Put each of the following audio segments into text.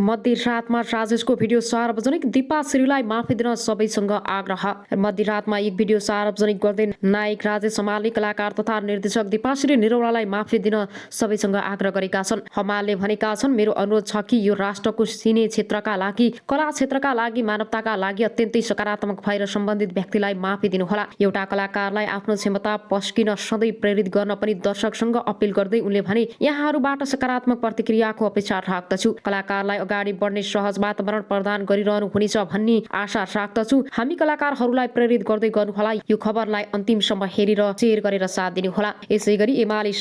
मध्यरातमा राजेशको भिडियो सार्वजनिक, दिपा श्रीलाई माफी दिन सबैसँग आग्रह। मध्यरातमा एक भिडियो सार्वजनिक गर्दै नायक राजेश हमालले कलाकार तथा निर्देशक दिपा श्री निरौलालाई माफी दिन सबैसँग आग्रह गरेका छन्। हमालले भनेका छन्, मेरो अनुरोध छ कि यो राष्ट्रको सिने क्षेत्रका लागि, कला क्षेत्रका लागि, मानवताका लागि अत्यन्तै सकारात्मक भएर सम्बन्धित व्यक्तिलाई माफी दिनुहोला। एउटा कलाकारलाई आफ्नो क्षमता पस्किन सधैँ प्रेरित गर्न पनि दर्शकसँग अपिल गर्दै उनले भने, यहाँहरूबाट सकारात्मक प्रतिक्रियाको अपेक्षा राख्दछु। कलाकारलाई अगाडि बढ्ने सहज वातावरण प्रदान गरिरहनु हुनेछ भन्ने आशा राख्दछु। हामी कलाकारहरूलाई प्रेरित गर्दै गर्नुहोला। यो खबरलाई अन्तिमसम्म हेरेर शेयर गरेर साथ दिनुहोला। यसैगरी एमाले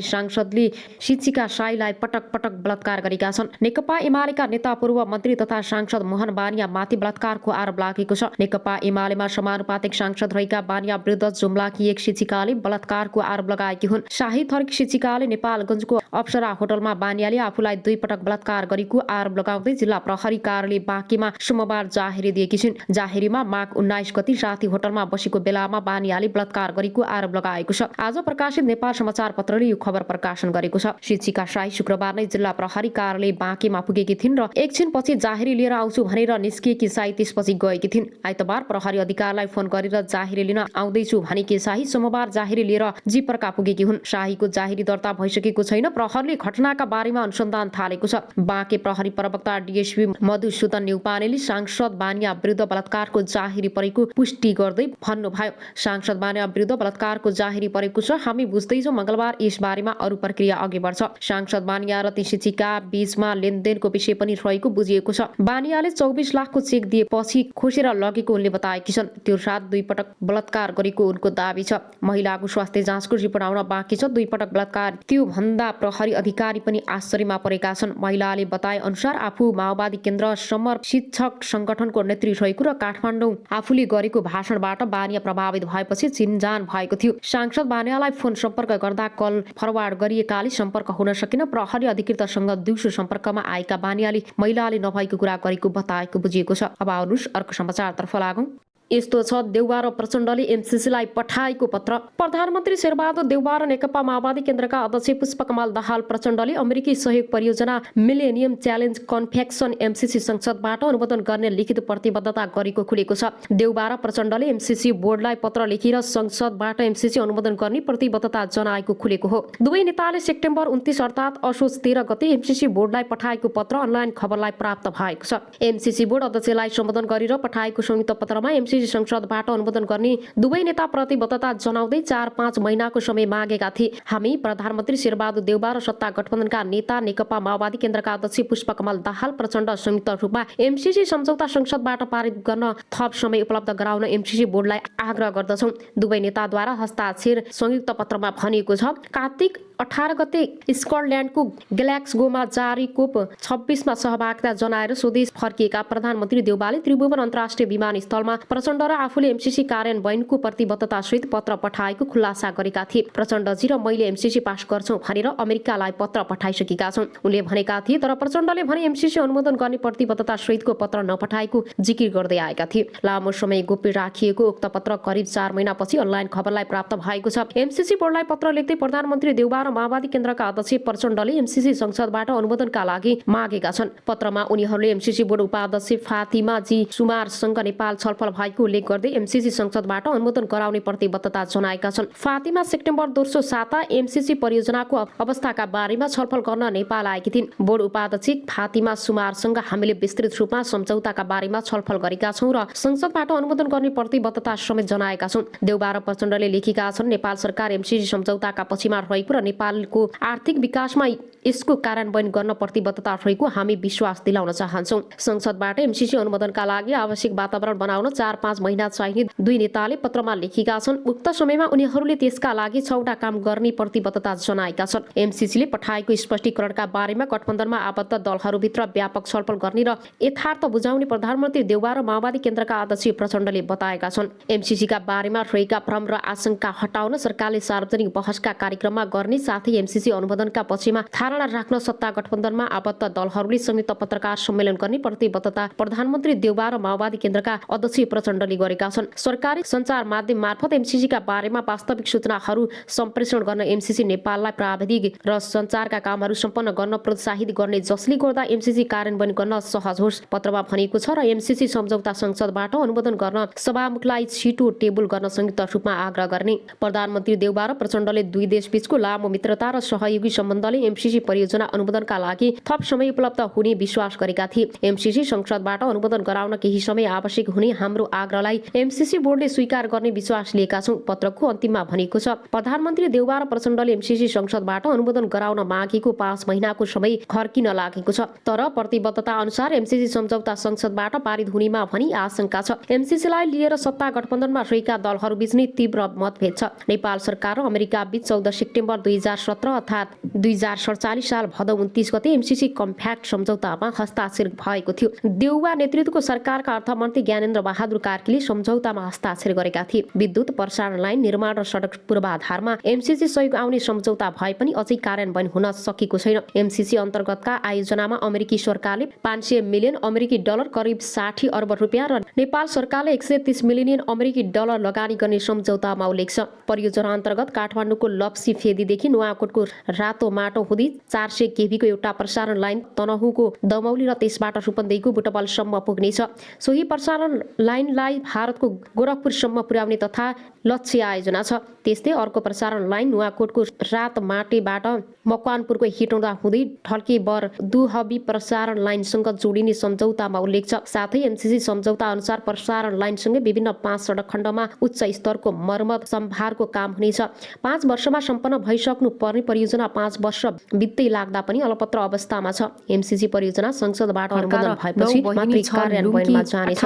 सांसदले शिक्षिका साईलाई पटक पटक बलात्कार गरेका छन्। नेकपा एमालेका नेता पूर्व मन्त्री तथा सांसद मोहन बानिया माथि बलात्कारको आरोप लागेको छ। नेकपा एमालेमा समानुपातिक सांसद रहेका बानिया विरुद्ध जुम्लाकी एक शिक्षिकाले बलात्कारको आरोप लगाएकी हुन्। शाही थरीक शिक्षिकाले नेपालगञ्जको अप्सरा होटलमा बानियाले आफूलाई 2 पटक बलात्कार गरेको आरोप लगाउँदै जिल्ला प्रहरी कार्यालय बाँकीमा सोमबार जाहेरी दिएकी छिन्। जाहेरीमा माघ 19 गति राति होटलमा बसेको बेलामा बानियाले बलात्कार गरेको आरोप लगाएको छ। आज प्रकाशित नेपाल समाचार पत्रले यो खबर प्रकाशन गरेको छ। शिक्षिका साई शुक्रबार नै जिल्ला प्रहरी कार्यालय बाँकीमा पुगेकी थिइन् र एकछिनपछि जाहेरी लिएर आउँछु भनेर निस्किएकी साई त्यसपछि गएकी थिइन्। आइतबार प्रहरी अधिकारीलाई फोन गरेर जाहेरी लिन आउँदैछु भनेकी साई सोमबार जाहेरी लिएर जिपरका पुगेकी हुन्। शाहीको जाहेरी दर्ता भइसकेको छैन। प्रहरीले घटनाका बारेमा अनुसन्धान थालेको छ। बाँके प्रहरी प्रवक्ता डीएसपी मधुसूदन न्यौपानेले सांसद बानिया विरुद्ध बलात्कारको जाहेरी परेको पुष्टि गर्दै भन्नुभयो, सांसद बानिया विरुद्ध बलात्कारको जाहेरी परेको छ। हामी बुझ्दैछौँ मंगलबार यस बारेमा अरू प्रक्रिया अघि बढ्छ। सांसद बानिया र ती शिक्षिका बीचमा लेनदेनको विषय पनि रहेको बुझिएको छ। बानियाले 24 लाखको चेक दिएपछि खोसेर लगेको उनले बताएकी छन्। त्यो रात 2 पटक बलात्कार गरेको उनको दाबी छ। महिलाको स्वास्थ्य जाँचको रिपोर्ट आउन बाँकी छ। 2 पटक बलात्कार, त्यो भन्दा प्रहरी अधिकारी पनि आश्चर्यमा परेका छन्। महिलाले बताए अनुसार आफू माओवादी केन्द्र समर शिक्षक संगठनको नेत्री रहेको र काठमाडौँ आफूले गरेको भाषणबाट बानिया प्रभावित भएपछि चिनजान भएको थियो। सांसद बानियालाई फोन सम्पर्क गर्दा कल फरवार्ड गरिएकाले सम्पर्क हुन सकेन। प्रहरी अधिकृतसँग दिउँसो सम्पर्कमा आएका बानियाले महिलाले नभएको कुरा गरेको बताएको बुझिएको छ। अब आउनुहोस् अर्को समाचारतर्फ लागौँ। यस्तो छ, देउबा र प्रचण्डले एमसीसीलाई पठाएको पत्र। प्रधानमन्त्री शेरबहादुर देउबा र नेकपा माओवादी केन्द्रका अध्यक्ष पुष्पकमल दाहाल प्रचण्डले अमेरिकी सहयोग परियोजना मिलेनियम च्यालेन्ज कन्फेक्सन एमसीसी संसदबाट अनुमोदन गर्ने लिखित प्रतिबद्धता गरेको खुलेको छ। देउबा र प्रचण्डले एमसीसी बोर्डलाई पत्र लेखेर संसदबाट एमसीसी अनुमोदन गर्ने प्रतिबद्धता जनाएको खुलेको हो। दुवै नेताले सेप्टेम्बर 29 अर्थात् असोज 13 गते एमसीसी बोर्डलाई पठाएको पत्र अनलाइन खबरलाई प्राप्त भएको छ। एमसीसी बोर्ड अध्यक्षलाई सम्बोधन गरेर पठाएको संयुक्त पत्रमा एमसीसी संसदबाट अनुमोदन गर्ने दुवै नेता प्रतिबद्धता जनाउँदै 4-5 महिनाको समय मागेका थिए। हामी प्रधानमन्त्री शेरबहादुर देउबा र सत्ता गठबन्धनका नेता नेकपा माओवादी केन्द्रका अध्यक्ष पुष्पकमल दाहाल प्रचण्ड संयुक्त रूपमा एमसीसी सम्झौता संसदबाट पारित गर्न थप समय उपलब्ध गराउन एमसीसी बोर्डलाई आग्रह गर्दछौँ। दुवै नेताद्वारा हस्ताक्षर संयुक्त पत्रमा भनिएको छ। कार्तिक 18 गते स्कटल्यान्डको ग्लास्गोमा जारी कोप 26 मा सहभागिता जनाएर स्वदेश फर्किएका प्रधानमन्त्री देउबाले त्रिभुवन अन्तर्राष्ट्रिय विमानस्थलमा प्रचण्ड र आफूले एमसीसी कार्यान्वयनको प्रतिबद्धता सहित पत्र पठाएको खुलासा गरेका थिए। प्रचण्डजी र मैले एमसीसी पास गर्छौं भनेर अमेरिकालाई पत्र पठाइसकेका छौं उनले भनेका थिए। तर प्रचण्डले भने एमसीसी अनुमोदन गर्ने प्रतिबद्धता सहितको पत्र नपठाएको जिकिर गर्दै आएका थिए। लामो समय गोप्य राखिएको उक्त पत्र करिब 4 महिनापछि अनलाइन खबरलाई प्राप्त भएको छ। एमसीसी बोर्डलाई पत्र लेख्दै प्रधानमन्त्री देउबा र माओवादी केन्द्रका अध्यक्ष प्रचण्डले एमसीसी संसदबाट अनुमोदनका लागि मागेका छन्। पत्रमा उनीहरूले एमसीसी बोर्ड उपाध्यक्ष फातिमा जी सुमारसँग नेपाल छलफल भएको उल्लेख गर्दै एमसीसी संसदबाट अनुमोदन गराउने प्रतिबद्धता जनाएका छन्। फातिमा सेप्टेम्बर 2 साता एमसीसी परियोजनाको अवस्थाका बारेमा छलफल गर्न नेपाल आएकी थिइन्। बोर्ड उपाध्यक्ष फातिमा सुमारसँग हामीले विस्तृत रूपमा सम्झौताका बारेमा छलफल गरेका छौं र संसदबाट अनुमोदन गर्ने प्रतिबद्धता समेत जनाएका छौं। देउबा र प्रचण्डले लेखेका छन्, नेपाल सरकार एमसीसी सम्झौताका पछिमा रहेको र नेपालको आर्थिक विकासमा यसको कार्यान्वयन गर्न प्रतिबद्धता रहेको हामी विश्वास दिलाउन चाहन्छौं। संसदबाट एमसीसी अनुमोदनका लागि आवश्यक वातावरण बनाउन 4-5 महिना चाहिने दुई नेताले पत्रमा लेखेका छन्। उक्त समयमा उनीहरूले त्यसका लागि 6वटा काम गर्ने प्रतिबद्धता जनाएका छन्। एमसीसीले पठाएको स्पष्टीकरणका बारेमा गठबन्धनमा आबद्ध दलहरूभित्र व्यापक छलफल गर्ने र यथार्थ बुझाउने प्रधानमन्त्री देउबा र माओवादी केन्द्रका अध्यक्ष प्रचण्डले बताएका छन्। एमसीसीका बारेमा रहेका भ्रम र आशंका हटाउन सरकारले सार्वजनिक बहसका कार्यक्रममा गर्ने साथै एमसीसी अनुमोदनका पक्षमा धारणा राख्न सत्ता गठबन्धनमा आबद्ध दलहरूले संयुक्त पत्रकार सम्मेलन गर्ने प्रतिबद्धता प्रधानमन्त्री देउबा र माओवादी केन्द्रका अध्यक्ष प्रचण्ड प्रचण्डले गरेका छन्। सरकारी सञ्चार माध्यम मार्फत एमसीसीका बारेमा वास्तविक सूचनाहरू सम्प्रेषण गर्न एमसीसी नेपाललाई प्राविधिक र सञ्चारका कामहरू सम्पन्न गर्न प्रोत्साहित गर्ने, जसले गर्दा एमसीसी कार्यान्वयन गर्न सहज होस्। पत्रमा भनिएको छ र एमसीसी सम्झौता संसदबाट अनुमोदन गर्न सभामुखलाई छिटो टेबल गर्न संयुक्त रूपमा आग्रह गर्ने। प्रधानमन्त्री देउबा र प्रचण्डले दुई देशबीचको लामो मित्रता र सहयोगी सम्बन्धले एमसीसी परियोजना अनुमोदनका लागि थप समय उपलब्ध हुने विश्वास गरेका थिए। एमसीसी संसदबाट अनुमोदन गराउन केही समय आवश्यक हुने हाम्रो आग्रहलाई एमसीसी बोर्डले स्वीकार गर्ने विश्वास लिएका छौँ। पत्रको अन्तिममा भनेको छ, प्रधानमन्त्री देउबा र प्रचण्डले एमसीसी संसदबाट अनुमोदन गराउन मागेको 5 महिनाको समय खर्किन लागेको छ, तर प्रतिबद्धता अनुसार एमसीसी सम्झौता संसदबाट पारित हुनेमा भनी आशंका छ। एमसीसीलाई लिएर सत्ता गठबन्धनमा रहेका दलहरूबीच नै तीव्र मतभेद छ। नेपाल सरकार र अमेरिका बीच 14 सेप्टेम्बर 2017 अर्थात् 2047 साल भदौ 29 गते एमसीसी कम्प्याक्ट सम्झौतामा हस्ताक्षर भएको थियो। देउबा नेतृत्वको सरकारका अर्थमन्त्री ज्ञानेन्द्र बहादुर कार्कीले सम्झौतामा हस्ताक्षर गरेका थिए। विद्युत प्रसारण लाइन निर्माण र सडक पूर्वाधारमा एमसीसी सहयोग आउने सम्झौता भए पनि अझै कार्यान्वयन हुन सकेको छैन। एमसीसी अन्तर्गतका आयोजनामा अमेरिकी सरकारले 500 मिलियन अमेरिकी डलर करिब 60 अर्ब रुपियाँ र नेपाल सरकारले 130 मिलियन अमेरिकी डलर लगानी गर्ने सम्झौतामा उल्लेख छ। परियोजना अन्तर्गत काठमाडौँको लप्सी फेदीदेखि नुवाकोटको रातो माटो हुँदै 400 केभीको एउटा प्रसारण लाइन तनहुँको दमौली र त्यसबाट रूपन्देहीको बुटवलसम्म पुग्नेछ। सोही प्रसारण लाइनलाई भारतको गोरखपुरसम्म पुर्याउने तथा लक्ष्य आयोजना छ। त्यस्तै अर्को प्रसारण लाइन नुवाकोटको रातमाटेबाट मकवानपुरको हेटौँडा हुँदै ढल्केबर दुहबी प्रसारण लाइनसँग जोडिने सम्झौतामा उल्लेख छ। साथै एमसीसी सम्झौता अनुसार प्रसारण लाइनसँगै विभिन्न 5 सडक खण्डमा उच्च स्तरको मर्मत सम्भारको काम हुनेछ। 5 वर्षमा सम्पन्न भइसक्नु पर्ने परियोजना 5 वर्ष बित्दै लाग्दा पनि अलपत्र अवस्थामा छ। एमसीसी परियोजना संसदबाट अनुमोदन भएपछि मात्रै कार्यान्वयनमा जानेछ।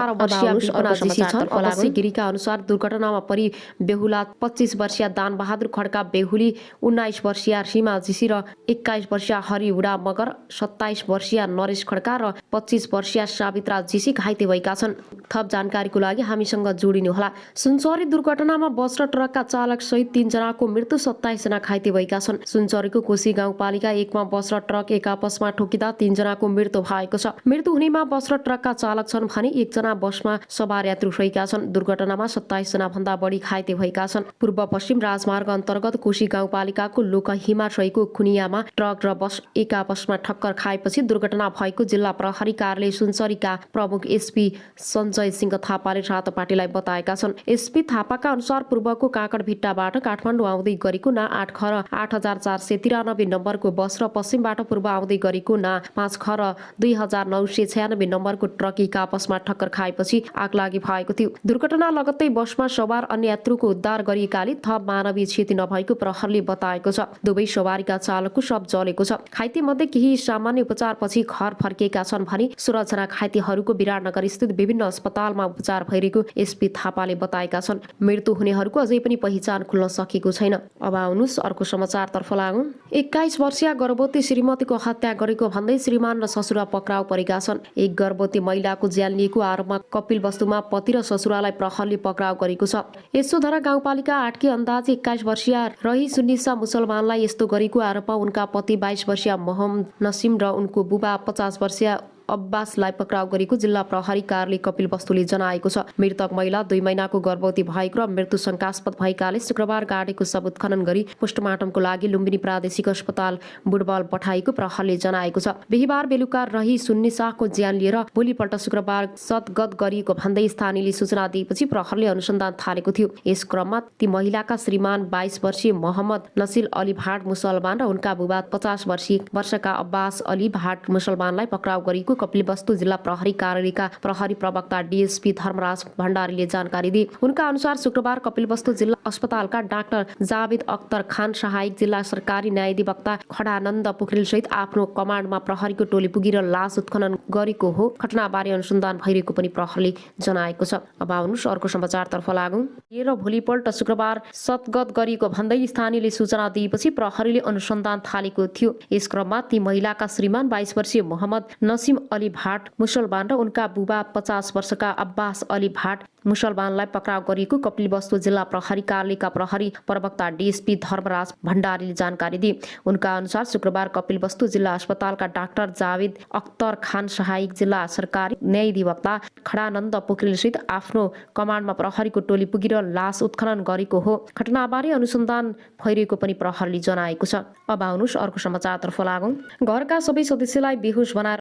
गिरीका अनुसार दुर्घटनामा परि बेहुला 25 वर्षीय दान बहादुर खड्का बेहुली, 19 वर्षीय सीमा जीसी र 21 वर्षीय हरिउडा मगर, 27 वर्षीय नरेश खड्का र 25 वर्षीय सावित्रा जीसी घाइते भएका छन्। थप जानकारीको लागि हामीसँग जोडिनुहोला। सुनचरी दुर्घटनामा बस र ट्रकका चालक सहित 3 जनाको मृत्यु, 27 जना घाइते भएका छन्। सुनचरीको कोशी गाउँपालिका 1 मा बस र ट्रक एक आपसमा ठोकिँदा 3 जनाको मृत्यु भएको छ। मृत्यु हुनेमा बस र ट्रकका चालक छन् भने 1 जना बसमा सवार यात्रु रहेका छन्। दुर्घटनामा 27 जना भन्दा बढी घाइते भएका छन्। पूर्व पश्चिम राजमार्ग अन्तर्गत कोशी गाउँपालिकाको लोकहिमा रहेको खुनियामा ट्रक र बस एक आपसमा ठक्कर खाएपछि दुर्घटना भएको जिल्ला प्रहरी कार्यालय सुनचरीका प्रमुख एसपी सञ्जय सिंह थापाले रातो पार्टीलाई बताएका छन्। एसपी थापाका अनुसार पूर्वको काँकडभिट्टाबाट काठमाडौँ आउँदै गरेको ना 8 ख र 8493 नम्बरको बस र पश्चिमबाट पूर्व आउँदै गरेको ना 5 ख र 2996 नम्बरको ट्रक एक आपसमा ठक्कर खाएपछि आगलागी भएको थियो। दुर्घटना लगत्तै बसमा सवार अन्य यात्रुको उद्धार गरिएकाले थप मानवीय क्षति नभएको प्रहरीले बताएको छ। दुवै सवारीका चालकको शव जलेको छ। घाइते मध्ये केही सामान्य उपचारपछि घर फर्किएका छन् भने 16 जना घाइतेहरूको विराटनगर स्थित विभिन्न अस्पतालमा उपचार भइरहेको एसपी थापाले बताएका छन्। मृत्यु हुनेहरूको अझै पनि पहिचान खुल्न सकेको छैन। अब आउनुस् अर्को समाचारतर्फ लागौं। 21 वर्षीय गर्भवती श्रीमतीको हत्या गरेको भन्दै श्रीमान र ससुरा पक्राउ परेका छन्। एक गर्भवती महिलाको ज्यान लिएको आरोपमा कपिलवस्तुमा पति र ससुरालाई प्रहरीले पक्राउ गरेको छ। यशोधरा गाउँपालिका 8 की अन्दाज 21 वर्षीय रही सुन्निसा मुसलमानलाई यस्तो गरेको आरोपमा उनका पति 22 वर्षीय मोहम्मद नसिम र उनको बुबा 50 वर्षीय अब्बासलाई पक्राउ गरेको जिल्ला प्रहरी कार्यालय कपिलवस्तुले जनाएको छ। मृतक महिला 2 महिनाको गर्भवती भएको र मृत्यु शंकास्पद भएकाले शुक्रबार गाडेको सबुत खनन गरी पोस्टमार्टमको लागि लुम्बिनी प्रादेशिक अस्पताल बुटवल पठाएको प्रहरीले जनाएको छ। बिहीबार बेलुका रही सुन्निसाको ज्यान लिएर भोलिपल्ट शुक्रबार सद्गत गरिएको भन्दै स्थानीयले सूचना दिएपछि प्रहरीले अनुसन्धान थालेको थियो। यस क्रममा ती महिलाका श्रीमान 22 वर्षीय मोहम्मद नसिल अली भाट मुसलमान र उनका बुबा 50 वर्षका अब्बास अली भाट मुसलमानलाई पक्राउ गरेको कपिलवस्तु जिल्ला प्रहरी कार्यालयका प्रहरी प्रवक्ता डीएसपी धर्मराज भण्डारीले जानकारी दिए। उनका अनुसार शुक्रबार कपिलवस्तु जिल्ला अस्पतालका डाक्टर जावेद अख्तर खान, सहायक जिल्ला सरकारी न्यायाधिवक्ता खडानन्द पोखरेल सहित आफ्नो कमान्डमा प्रहरीको टोली पुगेर लास उत्खनन गरेको हो। घटनाबारे अनुसन्धान भइरहेको पनि प्रहरीले जनाएको छ। अब आउनुस् अर्को समाचारतर्फ लागौं। र भोलिपल्ट शुक्रबार सद्गत गरिएको भन्दै स्थानीयले सूचना दिएपछि प्रहरीले अनुसन्धान थालेको थियो। यस क्रममा ती महिलाका श्रीमान 22 वर्षीय मोहम्मद नसिम अली भाट मुसलमान र उनका बुबा 50 वर्षका अब्बास अली भाट मुसलमानलाई पक्राउ गरिएको कपिलवस्तु जिल्ला प्रहरी कार्यालयका प्रहरी प्रवक्ता डीएसपी धर्मराज भण्डारीले जानकारी दिए। उनका अनुसार शुक्रबार कपिलवस्तु जिल्ला अस्पतालका डाक्टर जावेद अख्तर खान, सहायक जिल्ला सरकारी न्यायाधिवक्ता खडानन्द पोखरेलसहित आफ्नो कमान्डमा प्रहरीको टोली पुगेर लास उत्खनन गरेको हो। घटनाबारे अनुसन्धान भइरहेको पनि प्रहरीले जनाएको छ। अब आउनुहोस् अर्को समाचारतर्फ लागौं। घरका सबै सदस्यलाई बेहोस बनाएर